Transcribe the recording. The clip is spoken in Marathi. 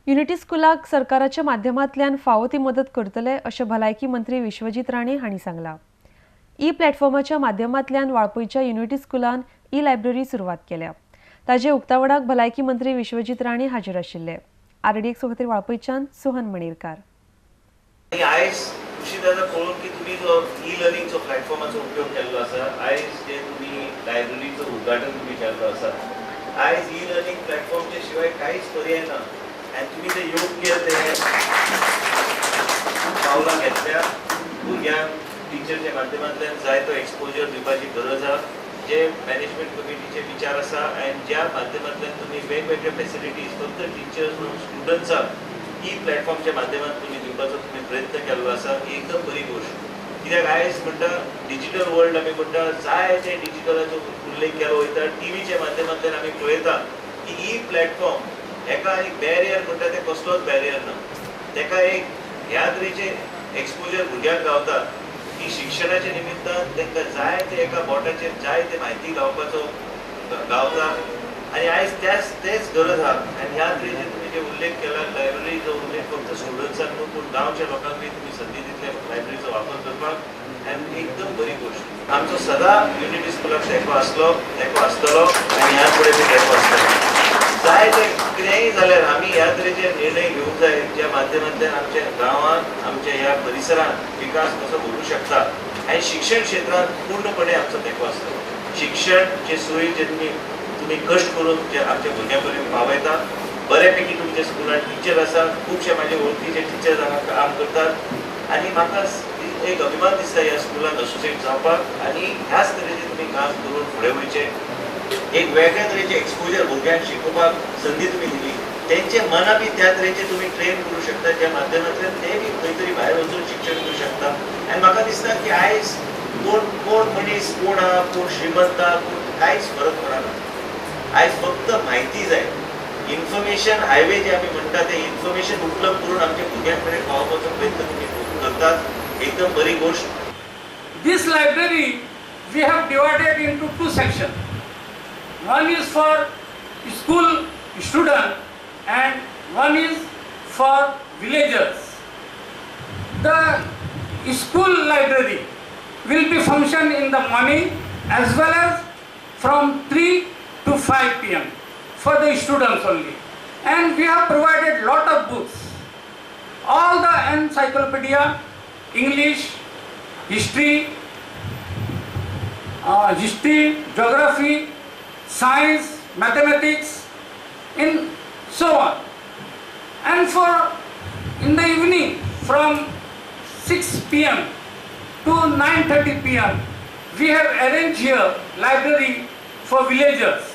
युनिटी स्कुलाक सरकाराच्या माध्यमांतल्यान फावो ती मदत करतले अशें भलायकी मंत्री विश्वजीत राणे हांणी सांगलां. ई प्लॅटफॉर्माच्या माध्यमांतल्यान वाळपयच्या युनिटी स्कुलान ई लायब्ररी सुरवात केल्या. ताचे उक्तावणाक भलायकी मंत्री विश्वजीत राणे हाजीर आशिल्ले. RD खातीर वाळपयच्यान सोहन मणिरकार. आयज खुशी जाता कळून की तुम्ही जो ई लर्निंगचो प्लॅटफॉर्माचो उपयोग केल्लो आसा. आयज जे तुम्ही लायब्ररीचो उद्घाटन तुम्ही केल्लो आसा. आयज ई लर्निंग प्लॅटफॉर्मचे शिवाय काहीच पर्याय ना आणि तुम्ही ते योग्य ते पावलां घेतल्या. भुरग्यांक टिचरच्या माध्यमांतल्यान जाय तो एक्सपोजर दिवपाची गरज आसा. जे मॅनेजमेंट कमिटीचे विचार आसा आणि ज्या माध्यमांतल्यान तुम्ही वेगवेगळे फॅसिलिटीज फक्त टीचर्स न्हू स्टुडंट्सांक ई प्लॅटफॉर्मच्या माध्यमांत तुम्ही दिवपाचो तुम्ही प्रयत्न केल्लो आसा. ही एकदम बरी गोष्ट. कित्याक आयज म्हणटा डिजिटल वर्ल्ड आमी म्हणटा जाय ते डिजिटलाचो उल्लेख केलो वयता. टीव्हीच्या माध्यमांतल्यान आमी पळयता की ई प्लॅटफॉर्म हेका एक बॅरियर म्हणटा ते कसलोच बॅरियर ना. तेका एक ह्या तरेचे एक्सपोजर भुरग्यांक गावता की शिक्षणाच्या निमित्तान तांकां जाय ते एका बोटाचेर जाय ते म्हायती गावपाचो गावता. आणि आयज तेच गरज आहा. आणि ह्या तरेचे तुम्ही जे उल्लेख केला लायब्ररीचो उल्लेख फक्त स्टुडंट्सांक न्हू पूण गांवच्या लोकांकूय तुम्ही संदी दितले लायब्ररीचो वापर करपाक आनी एकदम बरी गोष्ट. आमचो सदां युनिटी स्कुलाक तेंको आसतलो आनी ह्या फुडें बी तेंको आसतलो. जाय ते कितेंय जाल्यार आमी ह्या तरेचे निर्णय घेवंक जाय ज्या माध्यमांतल्यान आमच्या गांवांत आमच्या ह्या परिसरांत विकास कसो घडूंक शकता. आनी शिक्षण क्षेत्रांत पूर्णपणे आमचो तेंको आसतलो. शिक्षण जे सोयी जे तुम्ही कश्ट करून जे आमच्या भुरग्यां पर्यंत पावयता. बऱ्यापैकी तुमच्या स्कुलान टिचर आसा. खुबशे म्हाजे वळखीचे टिचर्स हांगा काम करतात आनी म्हाका एक अभिमान दिसता ह्या स्कुलान असोसिएट जावपाक आनी ह्याच तरेचे तुम्ही काम करून फुडें वयचे. एक वेगळ्या तरेचे एक्सपोजर भुरग्यांक शिकोवपाक संदी तुम्ही दिली. त्यांचे मना बी त्या तरेचे तुम्ही ट्रेन करू शकता ज्या माध्यमांतल्यान ते बी खंय तरी भायर वचून शिक्षण करू शकता. आनी म्हाका दिसता की आयज कोण मनीस कोण आहा कोण श्रीमंत आहा कोण कांयच फरक पडना. आयज फक्त म्हायती जाय. इन्फॉर्मेशन हायवे जे आमी म्हणटा ते इन्फॉर्मेशन उपलब्ध करून आमच्या भुरग्यां कडेन पावपाचो प्रयत्न तुम्ही करतात. एकदम बरी गोष्ट. This library we have divided into two sections. One is for school student and one is for villagers. The school library will be function in the morning as well as from 3 to 5 p.m. for the students only. And we have provided lot of books. All the encyclopedia, English, history, geography, science, mathematics, and so on. And in the evening from 6 p.m. to 9:30 p.m. we have arranged here library for villagers.